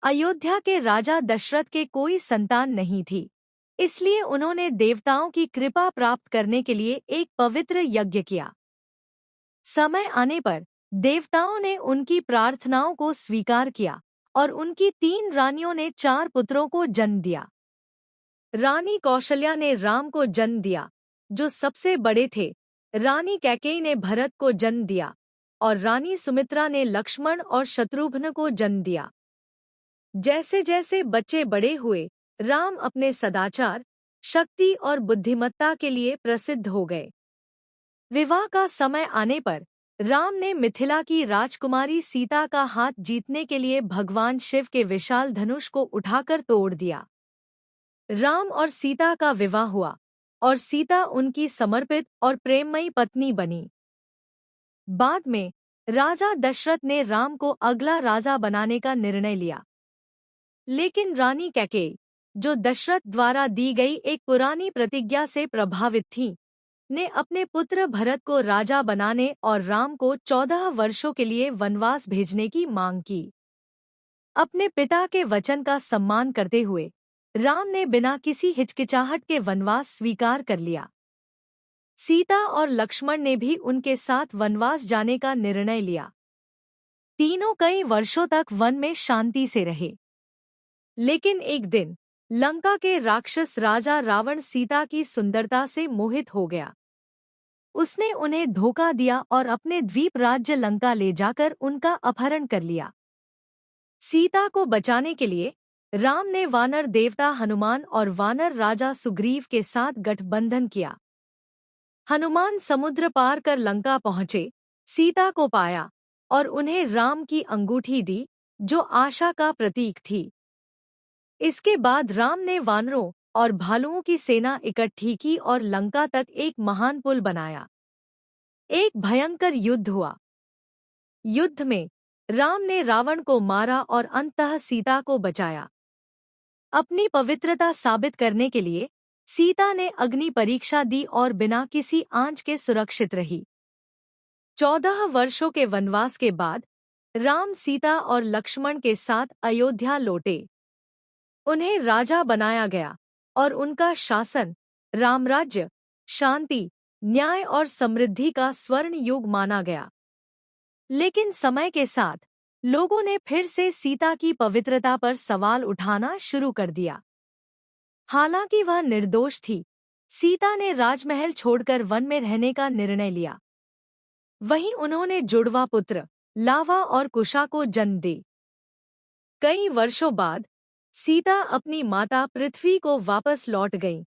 अयोध्या के राजा दशरथ के कोई संतान नहीं थी, इसलिए उन्होंने देवताओं की कृपा प्राप्त करने के लिए एक पवित्र यज्ञ किया। समय आने पर देवताओं ने उनकी प्रार्थनाओं को स्वीकार किया और उनकी 3 रानियों ने 4 पुत्रों को जन्म दिया। रानी कौशल्या ने राम को जन्म दिया, जो सबसे बड़े थे। रानी कैकेयी ने भरत को जन्म दिया और रानी सुमित्रा ने लक्ष्मण और शत्रुघ्न को जन्म दिया। जैसे जैसे बच्चे बड़े हुए, राम अपने सदाचार, शक्ति और बुद्धिमत्ता के लिए प्रसिद्ध हो गए। विवाह का समय आने पर राम ने मिथिला की राजकुमारी सीता का हाथ जीतने के लिए भगवान शिव के विशाल धनुष को उठाकर तोड़ दिया। राम और सीता का विवाह हुआ और सीता उनकी समर्पित और प्रेममयी पत्नी बनी। बाद में राजा दशरथ ने राम को अगला राजा बनाने का निर्णय लिया, लेकिन रानी कैकेयी, जो दशरथ द्वारा दी गई एक पुरानी प्रतिज्ञा से प्रभावित थी, ने अपने पुत्र भरत को राजा बनाने और राम को 14 वर्षों के लिए वनवास भेजने की मांग की। अपने पिता के वचन का सम्मान करते हुए राम ने बिना किसी हिचकिचाहट के वनवास स्वीकार कर लिया। सीता और लक्ष्मण ने भी उनके साथ वनवास जाने का निर्णय लिया। तीनों कई वर्षों तक वन में शांति से रहे, लेकिन एक दिन लंका के राक्षस राजा रावण सीता की सुंदरता से मोहित हो गया। उसने उन्हें धोखा दिया और अपने द्वीप राज्य लंका ले जाकर उनका अपहरण कर लिया। सीता को बचाने के लिए राम ने वानर देवता हनुमान और वानर राजा सुग्रीव के साथ गठबंधन किया। हनुमान समुद्र पार कर लंका पहुंचे, सीता को पाया और उन्हें राम की अंगूठी दी, जो आशा का प्रतीक थी। इसके बाद राम ने वानरों और भालुओं की सेना इकट्ठी की और लंका तक एक महान पुल बनाया। एक भयंकर युद्ध हुआ। युद्ध में राम ने रावण को मारा और अंततः सीता को बचाया। अपनी पवित्रता साबित करने के लिए सीता ने अग्नि परीक्षा दी और बिना किसी आंच के सुरक्षित रही। 14 वर्षों के वनवास के बाद राम सीता और लक्ष्मण के साथ अयोध्या लौटे। उन्हें राजा बनाया गया और उनका शासन रामराज्य, शांति, न्याय और समृद्धि का स्वर्ण युग माना गया। लेकिन समय के साथ लोगों ने फिर से सीता की पवित्रता पर सवाल उठाना शुरू कर दिया। हालांकि वह निर्दोष थी, सीता ने राजमहल छोड़कर वन में रहने का निर्णय लिया। वहीं उन्होंने जुड़वा पुत्र लावा और कुशा को जन्म दी। कई वर्षों बाद सीता अपनी माता पृथ्वी को वापस लौट गईं,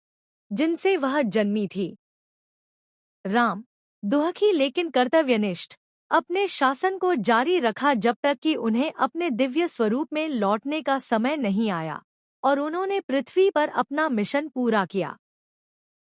जिनसे वह जन्मी थी। राम दुखी लेकिन कर्तव्यनिष्ठ अपने शासन को जारी रखा जब तक कि उन्हें अपने दिव्य स्वरूप में लौटने का समय नहीं आया और उन्होंने पृथ्वी पर अपना मिशन पूरा किया।